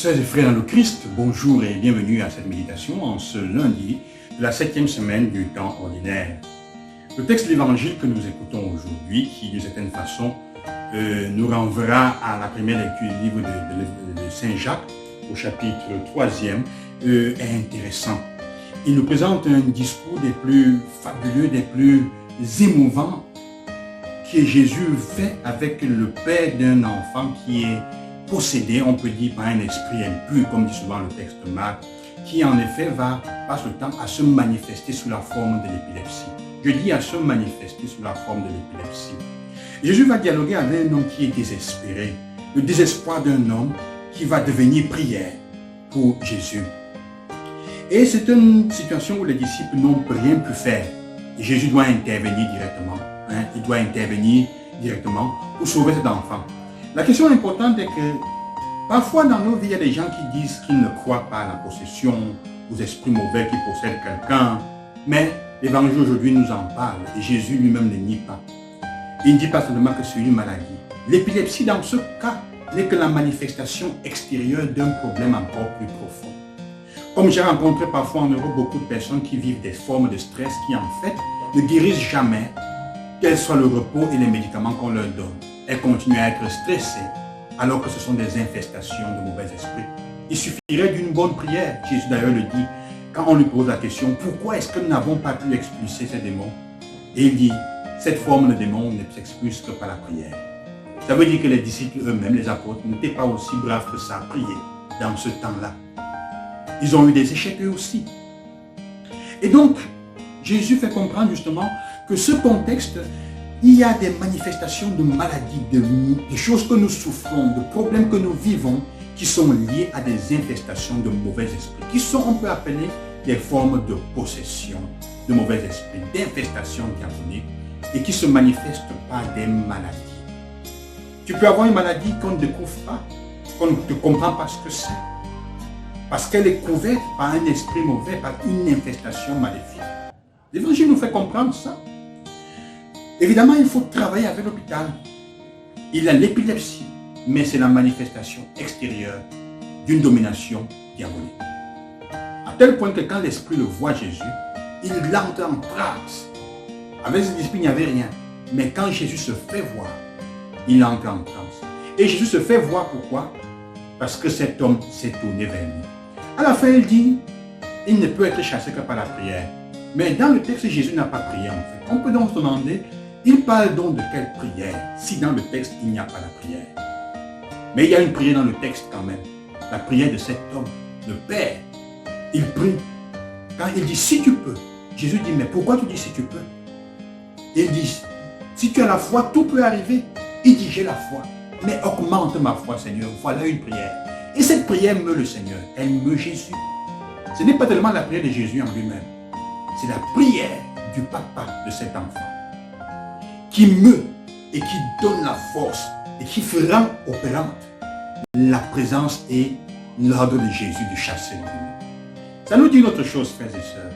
Sœurs et frères dans le Christ, bonjour et bienvenue à cette méditation en ce lundi de la 7e semaine du temps ordinaire. Le texte de l'évangile que nous écoutons aujourd'hui, qui d'une certaine façon nous renverra à la première lecture du livre de Saint Jacques, au chapitre 3e, est intéressant. Il nous présente un discours des plus fabuleux, des plus émouvants que Jésus fait avec le père d'un enfant qui est possédé, on peut dire, par un esprit impur, comme dit souvent le texte de Marc, qui en effet passe le temps à se manifester sous la forme de l'épilepsie. Je dis à se manifester sous la forme de l'épilepsie. Jésus va dialoguer avec un homme qui est désespéré, le désespoir d'un homme qui va devenir prière pour Jésus. Et c'est une situation où les disciples n'ont rien pu faire. Et Jésus doit intervenir directement. Il doit intervenir directement pour sauver cet enfant. La question importante est que parfois dans nos vies, il y a des gens qui disent qu'ils ne croient pas à la possession, aux esprits mauvais qui possèdent quelqu'un. Mais l'évangile aujourd'hui nous en parle et Jésus lui-même ne nie pas. Il ne dit pas seulement que c'est une maladie. L'épilepsie dans ce cas n'est que la manifestation extérieure d'un problème encore plus profond. Comme j'ai rencontré parfois en Europe beaucoup de personnes qui vivent des formes de stress qui en fait ne guérissent jamais, quel soit le repos et les médicaments qu'on leur donne. Elles continuent à être stressées alors que ce sont des infestations de mauvais esprits. Il suffirait d'une bonne prière. Jésus d'ailleurs le dit quand on lui pose la question, pourquoi est-ce que nous n'avons pas pu expulser ces démons? Et il dit, cette forme de démon ne s'expulse que par la prière. Ça veut dire que les disciples eux-mêmes, les apôtres, n'étaient pas aussi braves que ça à prier dans ce temps-là. Ils ont eu des échecs eux aussi. Et donc, Jésus fait comprendre justement que ce contexte, il y a des manifestations de maladies, de choses que nous souffrons, de problèmes que nous vivons qui sont liés à des infestations de mauvais esprits, qui sont, on peut appeler, des formes de possession de mauvais esprits, d'infestations diaboliques et qui se manifestent par des maladies. Tu peux avoir une maladie qu'on ne découvre pas, qu'on ne comprend pas ce que c'est, parce qu'elle est couverte par un esprit mauvais, par une infestation maléfique. L'Évangile nous fait comprendre ça. Évidemment, il faut travailler avec l'hôpital. Il a l'épilepsie, mais c'est la manifestation extérieure d'une domination diabolique. À tel point que quand l'esprit le voit Jésus, il l'entre en transe. Avec ses disciples, il n'y avait rien. Mais quand Jésus se fait voir, il entre en transe. Et Jésus se fait voir pourquoi? Parce que cet homme s'est tourné vers lui. À la fin, il dit, il ne peut être chassé que par la prière. Mais dans le texte, Jésus n'a pas prié en fait. On peut donc se demander, il parle donc de quelle prière, si dans le texte, il n'y a pas la prière. Mais il y a une prière dans le texte quand même. La prière de cet homme, le Père. Il prie. Quand il dit, si tu peux, Jésus dit, mais pourquoi tu dis si tu peux? Il dit, si tu as la foi, tout peut arriver. Il dit, j'ai la foi. Mais augmente ma foi, Seigneur. Voilà une prière. Et cette prière meut le Seigneur. Elle meut Jésus. Ce n'est pas tellement la prière de Jésus en lui-même. C'est la prière du papa de cet enfant qui meut et qui donne la force et qui rend opérante la présence et l'ordre de Jésus de chasser le démon. Ça nous dit une autre chose, frères et sœurs.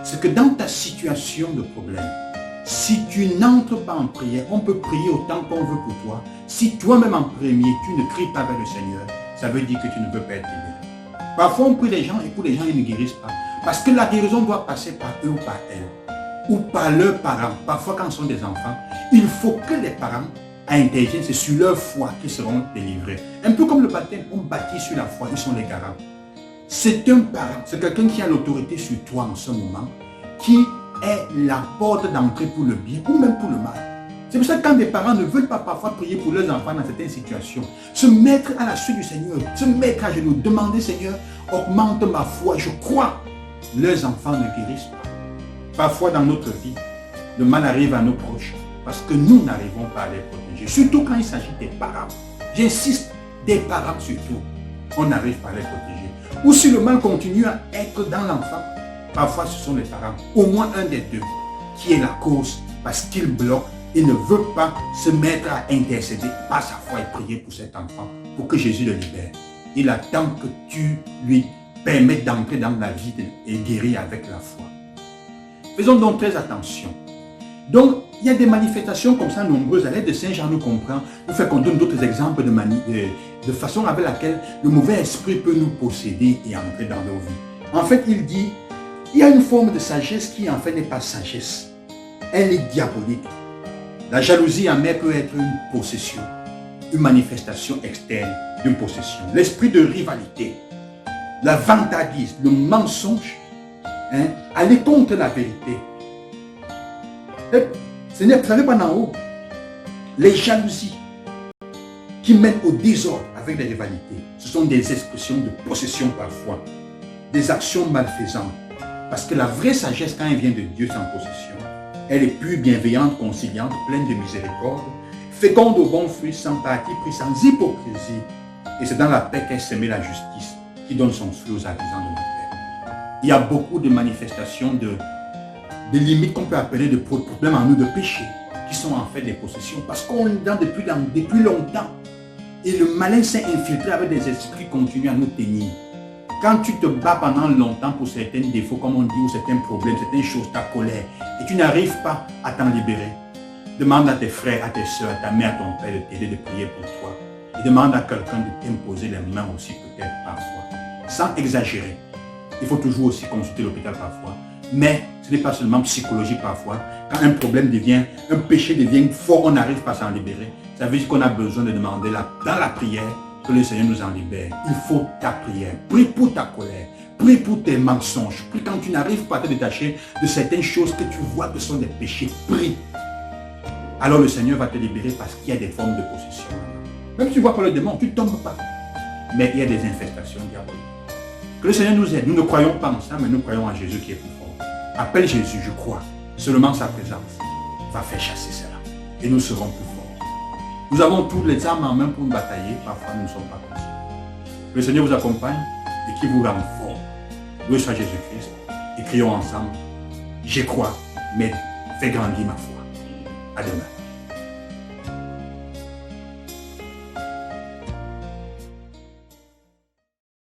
C'est que dans ta situation de problème, si tu n'entres pas en prière, on peut prier autant qu'on veut pour toi. Si toi-même en premier, tu ne cries pas vers le Seigneur, ça veut dire que tu ne peux pas être libéré. Parfois, on prie les gens et pour les gens, ils ne guérissent pas. Parce que la guérison doit passer par eux ou par elles. Ou par leurs parents. Parfois, quand ce sont des enfants, il faut que les parents interviennent. C'est sur leur foi qu'ils seront délivrés. Un peu comme le baptême, on bâtit sur la foi, ils sont les garants. C'est un parent, c'est quelqu'un qui a l'autorité sur toi en ce moment, qui est la porte d'entrée pour le bien ou même pour le mal. C'est pour ça que quand des parents ne veulent pas parfois prier pour leurs enfants dans certaines situations, se mettre à la suite du Seigneur, se mettre à genoux, demander Seigneur, augmente ma foi, je crois. Leurs enfants ne guérissent pas. Parfois dans notre vie, le mal arrive à nos proches parce que nous n'arrivons pas à les protéger. Surtout quand il s'agit des parents. J'insiste, des parents surtout. On n'arrive pas à les protéger. Ou si le mal continue à être dans l'enfant, parfois ce sont les parents, au moins un des deux, qui est la cause parce qu'il bloque, il ne veut pas se mettre à intercéder par sa foi et prier pour cet enfant, pour que Jésus le libère. Il attend que tu lui permettes d'entrer dans la vie et guérir avec la foi. Faisons donc très attention. Donc, il y a des manifestations comme ça nombreuses. À l'aide de Saint Jean nous comprend, nous fait qu'on donne d'autres exemples de façon avec laquelle le mauvais esprit peut nous posséder et entrer dans nos vies. En fait, il dit, il y a une forme de sagesse qui en fait n'est pas sagesse. Elle est diabolique. La jalousie amère peut être une possession, une manifestation externe d'une possession. L'esprit de rivalité, la vantardise, le mensonge, aller contre la vérité. Seigneur, vous savez pas en haut, les jalousies qui mènent au désordre avec les rivalités, ce sont des expressions de possession parfois, des actions malfaisantes. Parce que la vraie sagesse, quand elle vient de Dieu sans possession, elle est pure, bienveillante, conciliante, pleine de miséricorde, féconde au bon fruit, sans parti pris, sans hypocrisie. Et c'est dans la paix qu'est semée la justice, qui donne son fruit aux artisans de la paix. Il y a beaucoup de manifestations de limites qu'on peut appeler de problèmes en nous, de péchés, qui sont en fait des possessions, parce qu'on est dedans depuis longtemps. Et le malin s'est infiltré avec des esprits qui continuent à nous tenir. Quand tu te bats pendant longtemps pour certains défauts, comme on dit, ou certains problèmes, certaines choses, ta colère, et tu n'arrives pas à t'en libérer, demande à tes frères, à tes soeurs, à ta mère, à ton père de t'aider, de prier pour toi. Et demande à quelqu'un de t'imposer les mains aussi peut-être parfois. Sans exagérer. Il faut toujours aussi consulter l'hôpital parfois. Mais ce n'est pas seulement psychologique parfois. Quand un problème devient, un péché devient fort, on n'arrive pas à s'en libérer. Ça veut dire qu'on a besoin de demander dans la prière que le Seigneur nous en libère. Il faut ta prière. Prie pour ta colère. Prie pour tes mensonges. Prie quand tu n'arrives pas à te détacher de certaines choses que tu vois que sont des péchés. Prie. Alors le Seigneur va te libérer parce qu'il y a des formes de possession. Même si tu vois pas le démon, tu ne tombes pas. Mais il y a des infestations diaboliques. Que le Seigneur nous aide. Nous ne croyons pas en ça, mais nous croyons en Jésus qui est plus fort. Appelle Jésus, je crois. Seulement sa présence va faire chasser cela. Et nous serons plus forts. Nous avons toutes les armes en main pour nous batailler. Parfois, nous ne sommes pas conscients. Que le Seigneur vous accompagne et qu'il vous rende fort. Loué soit Jésus-Christ. Et crions ensemble. Je crois, mais fais grandir ma foi. À demain.